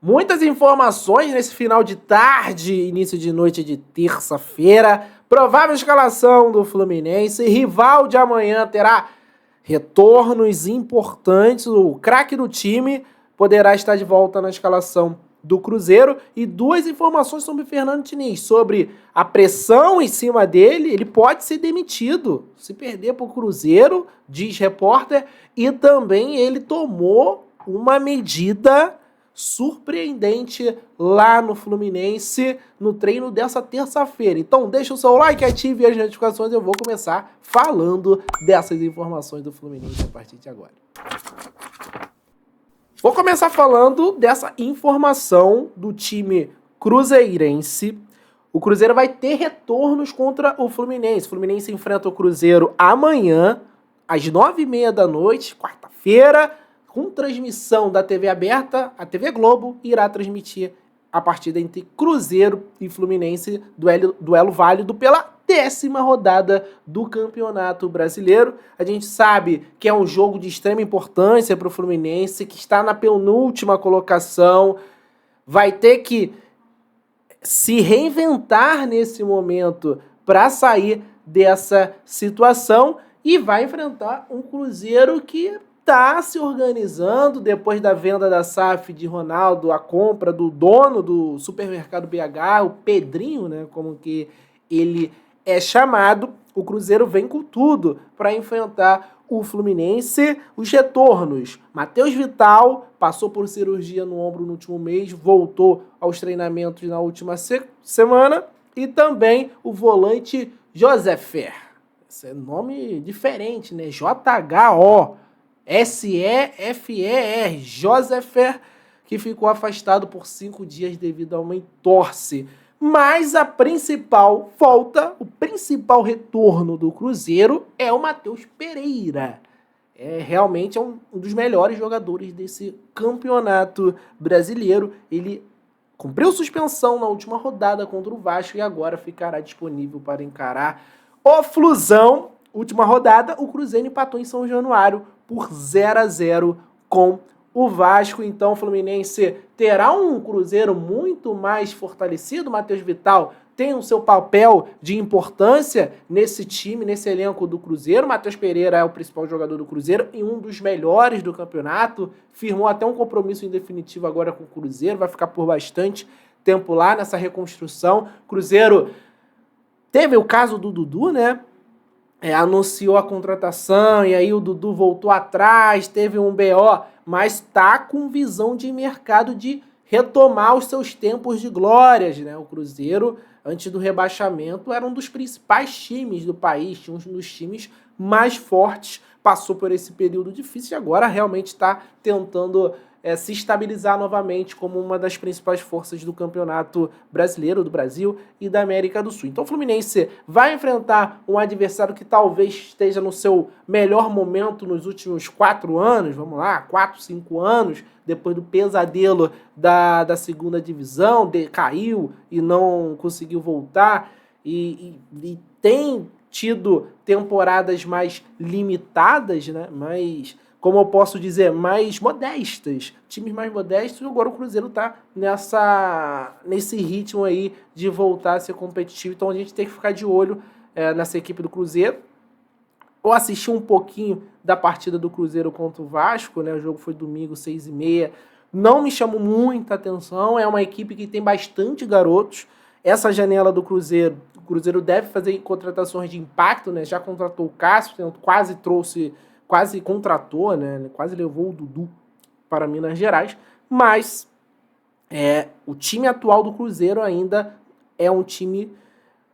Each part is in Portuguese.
Muitas informações nesse final de tarde, início de noite de terça-feira. Provável escalação do Fluminense. Rival de amanhã terá retornos importantes. O craque do time poderá estar de volta na escalação do Cruzeiro. E duas informações sobre Fernando Diniz. Sobre a pressão em cima dele, ele pode ser demitido se perder para o Cruzeiro, diz repórter. E também ele tomou uma medida surpreendente lá no Fluminense, no treino dessa terça-feira. Então deixa o seu like, ative as notificações, eu vou começar falando dessas informações do Fluminense a partir de agora. Vou começar falando dessa informação do time cruzeirense. O Cruzeiro vai ter retornos contra o Fluminense. O Fluminense enfrenta o Cruzeiro amanhã, às 9h30 da noite, quarta-feira, com transmissão da TV aberta. A TV Globo irá transmitir a partida entre Cruzeiro e Fluminense, duelo válido pela 10ª rodada do Campeonato Brasileiro. A gente sabe que é um jogo de extrema importância para o Fluminense, que está na penúltima colocação, vai ter que se reinventar nesse momento para sair dessa situação e vai enfrentar um Cruzeiro que está se organizando depois da venda da SAF de Ronaldo, a compra do dono do supermercado BH, o Pedrinho, né, como que ele é chamado. O Cruzeiro vem com tudo para enfrentar o Fluminense. Os retornos: Matheus Vital passou por cirurgia no ombro no último mês, voltou aos treinamentos na última semana, e também o volante Josefer. Esse é nome diferente, né? JHO Sefer, Josefer, que ficou afastado por 5 dias devido a uma entorse. Mas a principal volta, o principal retorno do Cruzeiro é o Matheus Pereira. Realmente é um dos melhores jogadores desse campeonato brasileiro. Ele cumpriu suspensão na última rodada contra o Vasco e agora ficará disponível para encarar o Flusão. Última rodada, o Cruzeiro empatou em São Januário por 0-0 com o Vasco. Então o Fluminense terá um Cruzeiro muito mais fortalecido. O Matheus Vital tem o seu papel de importância nesse time, nesse elenco do Cruzeiro. O Matheus Pereira é o principal jogador do Cruzeiro e um dos melhores do campeonato. Firmou até um compromisso em definitivo agora com o Cruzeiro. Vai ficar por bastante tempo lá nessa reconstrução. Cruzeiro teve o caso do Dudu, né? Anunciou a contratação e aí o Dudu voltou atrás, teve um BO, mas tá com visão de mercado de retomar os seus tempos de glórias, né? O Cruzeiro, antes do rebaixamento, era um dos principais times do país, tinha um dos times mais fortes, passou por esse período difícil e agora realmente está tentando se estabilizar novamente como uma das principais forças do campeonato brasileiro, do Brasil e da América do Sul. Então o Fluminense vai enfrentar um adversário que talvez esteja no seu melhor momento nos últimos 4 anos, vamos lá, 4, 5 anos, depois do pesadelo da segunda divisão, caiu e não conseguiu voltar, e tem tido temporadas mais limitadas, né? Mas, como eu posso dizer, mais modestas, times mais modestos. Agora o Cruzeiro está nesse ritmo aí de voltar a ser competitivo, então a gente tem que ficar de olho nessa equipe do Cruzeiro. Eu assisti um pouquinho da partida do Cruzeiro contra o Vasco, né? O jogo foi domingo, 6h30, não me chamou muita atenção, é uma equipe que tem bastante garotos. Essa janela do Cruzeiro, o Cruzeiro deve fazer contratações de impacto, né? Já contratou o Cássio, quase contratou, né? Quase levou o Dudu para Minas Gerais, mas o time atual do Cruzeiro ainda é um time,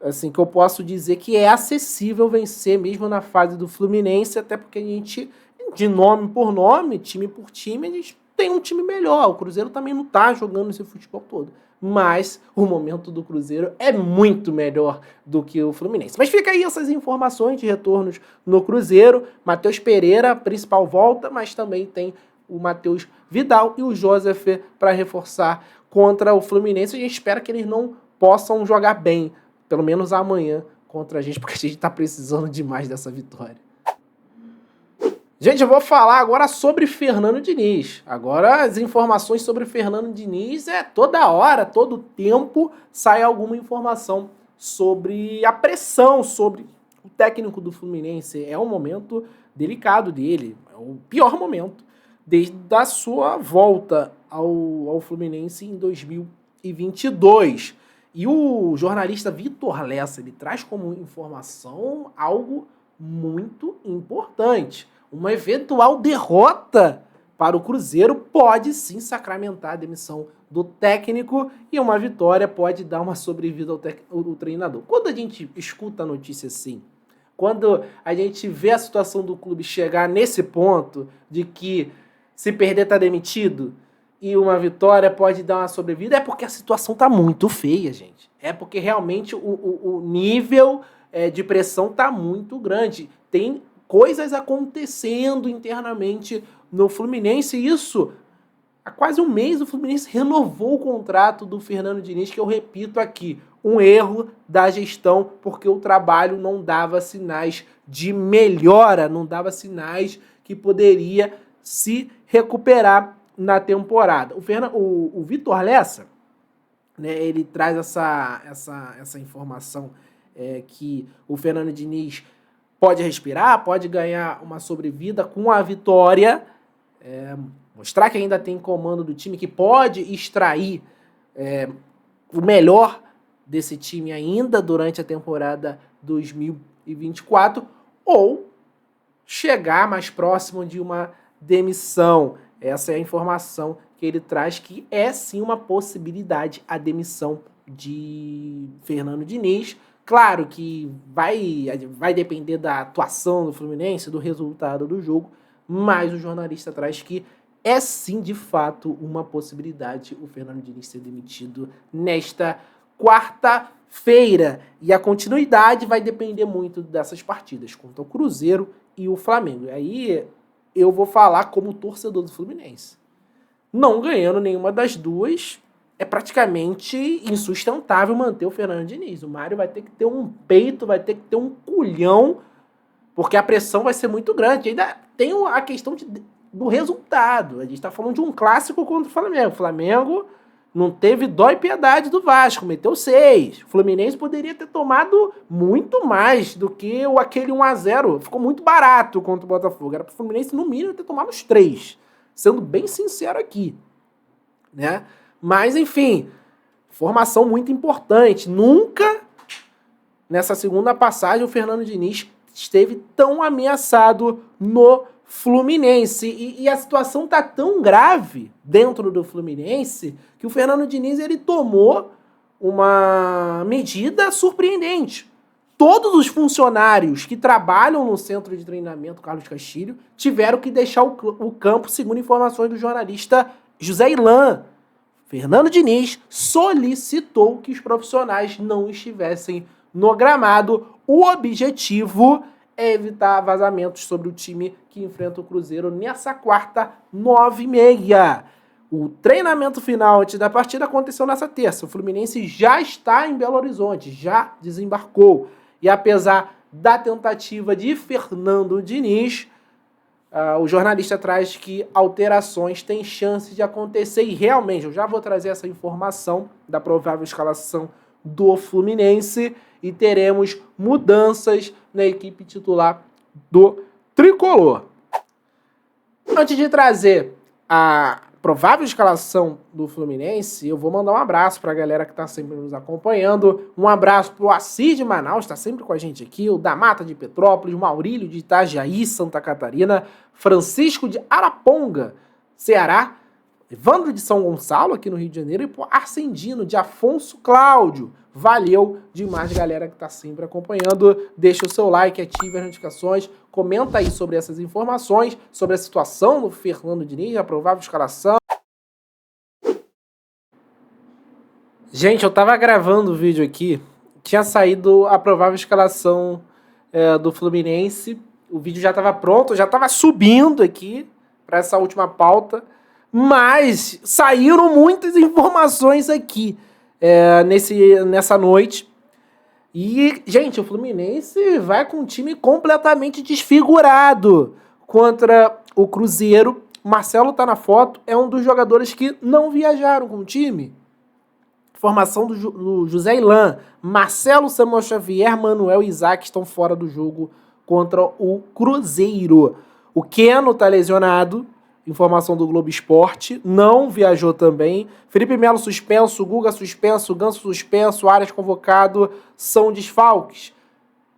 assim, que eu posso dizer que é acessível vencer mesmo na fase do Fluminense, até porque a gente, de nome por nome, time por time, a gente tem um time melhor. O Cruzeiro também não está jogando esse futebol todo, mas o momento do Cruzeiro é muito melhor do que o Fluminense. Mas fica aí essas informações de retornos no Cruzeiro. Matheus Pereira, principal volta, mas também tem o Matheus Vidal e o Josef para reforçar contra o Fluminense. A gente espera que eles não possam jogar bem, pelo menos amanhã, contra a gente, porque a gente está precisando demais dessa vitória. Gente, eu vou falar agora sobre Fernando Diniz. Agora as informações sobre Fernando Diniz toda hora, todo tempo sai alguma informação sobre a pressão sobre o técnico do Fluminense. É um momento delicado dele, é o pior momento desde a sua volta ao Fluminense em 2022. E o jornalista Vitor Lessa, ele traz como informação algo muito importante. Uma eventual derrota para o Cruzeiro pode sim sacramentar a demissão do técnico e uma vitória pode dar uma sobrevida ao treinador. Quando a gente escuta a notícia assim, quando a gente vê a situação do clube chegar nesse ponto de que se perder está demitido e uma vitória pode dar uma sobrevida, é porque a situação está muito feia, gente. É porque realmente o nível de pressão está muito grande. Tem coisas acontecendo internamente no Fluminense, e isso, há quase um mês o Fluminense renovou o contrato do Fernando Diniz, que eu repito aqui, um erro da gestão, porque o trabalho não dava sinais de melhora, não dava sinais que poderia se recuperar na temporada. O Vitor Lessa, né, ele traz essa informação que o Fernando Diniz pode respirar, pode ganhar uma sobrevida com a vitória, mostrar que ainda tem comando do time, que pode extrair o melhor desse time ainda durante a temporada 2024, ou chegar mais próximo de uma demissão. Essa é a informação que ele traz, que é sim uma possibilidade a demissão de Fernando Diniz. Claro que vai depender da atuação do Fluminense, do resultado do jogo, mas o jornalista traz que é sim, de fato, uma possibilidade o Fernando Diniz ser demitido nesta quarta-feira. E a continuidade vai depender muito dessas partidas contra o Cruzeiro e o Flamengo. E aí eu vou falar como torcedor do Fluminense. Não ganhando nenhuma das duas, é praticamente insustentável manter o Fernando Diniz. O Mário vai ter que ter um peito, vai ter que ter um culhão, porque a pressão vai ser muito grande. E ainda tem a questão do resultado. A gente está falando de um clássico contra o Flamengo. O Flamengo não teve dó e piedade do Vasco, meteu 6. O Fluminense poderia ter tomado muito mais do que aquele 1-0. Ficou muito barato contra o Botafogo. Era para o Fluminense, no mínimo, ter tomado os 3. Sendo bem sincero aqui, né? Mas, enfim, formação muito importante. Nunca, nessa segunda passagem, o Fernando Diniz esteve tão ameaçado no Fluminense. E a situação tá tão grave dentro do Fluminense que o Fernando Diniz ele tomou uma medida surpreendente. Todos os funcionários que trabalham no centro de treinamento Carlos Castilho tiveram que deixar o campo, segundo informações do jornalista José Ilan. Fernando Diniz solicitou que os profissionais não estivessem no gramado. O objetivo é evitar vazamentos sobre o time que enfrenta o Cruzeiro nessa quarta, 9h30. O treinamento final antes da partida aconteceu nessa terça. O Fluminense já está em Belo Horizonte, já desembarcou. E apesar da tentativa de Fernando Diniz, o jornalista traz que alterações têm chance de acontecer. E realmente, eu já vou trazer essa informação da provável escalação do Fluminense e teremos mudanças na equipe titular do Tricolor. Antes de trazer a provável escalação do Fluminense, eu vou mandar um abraço para a galera que está sempre nos acompanhando. Um abraço para o Assis de Manaus, está sempre com a gente aqui, o da Mata de Petrópolis, o Maurílio de Itajaí, Santa Catarina, Francisco de Araponga, Ceará, Evandro de São Gonçalo, aqui no Rio de Janeiro, e o Arcendino de Afonso Cláudio. Valeu demais, galera que está sempre acompanhando. Deixa o seu like, ative as notificações, comenta aí sobre essas informações, sobre a situação do Fernando Diniz, a provável escalação. Gente, eu tava gravando o vídeo aqui, tinha saído a provável escalação do Fluminense, o vídeo já estava pronto, já estava subindo aqui para essa última pauta, mas saíram muitas informações aqui nessa noite. E, gente, o Fluminense vai com um time completamente desfigurado. contra o Cruzeiro. Marcelo tá na foto, é um dos jogadores que não viajaram com o time. Formação do José Ilan, Marcelo, Samuel Xavier, Manuel e Isaac estão fora do jogo contra o Cruzeiro. O Keno tá lesionado, informação do Globo Esporte, não viajou também. Felipe Melo suspenso, Guga suspenso, Ganso suspenso, Arias convocado, são desfalques,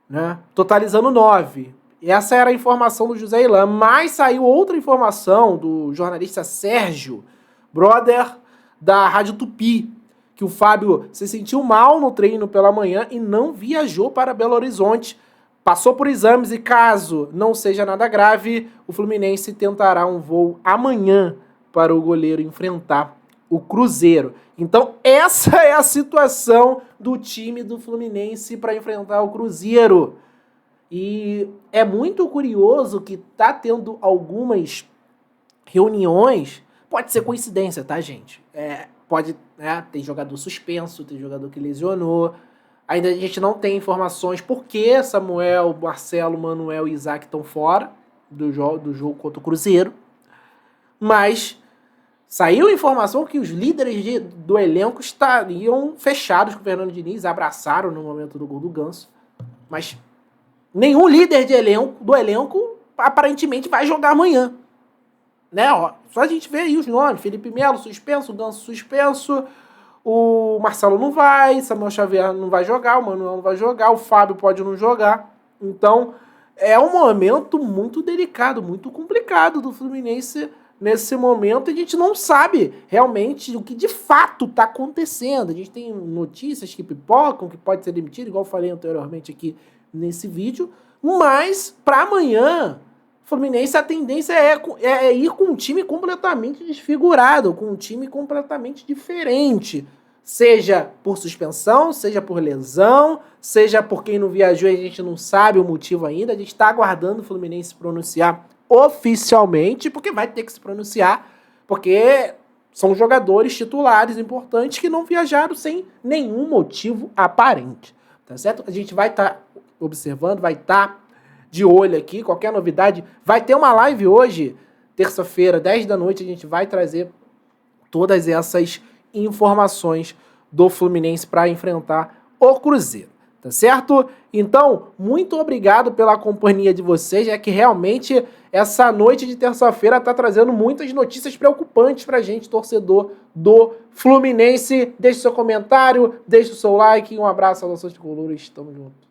né? Totalizando 9. Essa era a informação do José Ilan, mas saiu outra informação do jornalista Sérgio, brother da Rádio Tupi, que o Fábio se sentiu mal no treino pela manhã e não viajou para Belo Horizonte. Passou por exames e, caso não seja nada grave, o Fluminense tentará um voo amanhã para o goleiro enfrentar o Cruzeiro. Então, essa é a situação do time do Fluminense para enfrentar o Cruzeiro. E é muito curioso que tá tendo algumas reuniões. Pode ser coincidência, tá, gente? Pode, né, tem jogador suspenso, tem jogador que lesionou. Ainda a gente não tem informações por que Samuel, Marcelo, Manuel e Isaac estão fora do jogo contra o Cruzeiro. Mas saiu informação que os líderes do elenco estariam fechados com o Fernando Diniz, abraçaram no momento do gol do Ganso. Mas nenhum líder do elenco aparentemente vai jogar amanhã. Né, ó, só a gente vê aí os nomes: Felipe Melo suspenso, Ganso suspenso, o Marcelo não vai, Samuel Xavier não vai jogar, o Manuel não vai jogar, o Fábio pode não jogar. Então é um momento muito delicado, muito complicado do Fluminense nesse momento. A gente não sabe realmente o que de fato está acontecendo. A gente tem notícias que pipocam, que pode ser demitido, igual eu falei anteriormente aqui nesse vídeo, mas para amanhã Fluminense, a tendência é ir com um time completamente desfigurado, com um time completamente diferente. Seja por suspensão, seja por lesão, seja por quem não viajou e a gente não sabe o motivo ainda. A gente está aguardando o Fluminense se pronunciar oficialmente, porque vai ter que se pronunciar, porque são jogadores titulares importantes que não viajaram sem nenhum motivo aparente. Tá certo? A gente vai estar observando, vai estar de olho aqui, qualquer novidade. Vai ter uma live hoje, terça-feira, 10 da noite, a gente vai trazer todas essas informações do Fluminense para enfrentar o Cruzeiro, tá certo? Então, muito obrigado pela companhia de vocês, é que realmente essa noite de terça-feira tá trazendo muitas notícias preocupantes pra gente, torcedor do Fluminense. Deixe seu comentário, deixe o seu like, um abraço a todos os tricolores, tamo junto.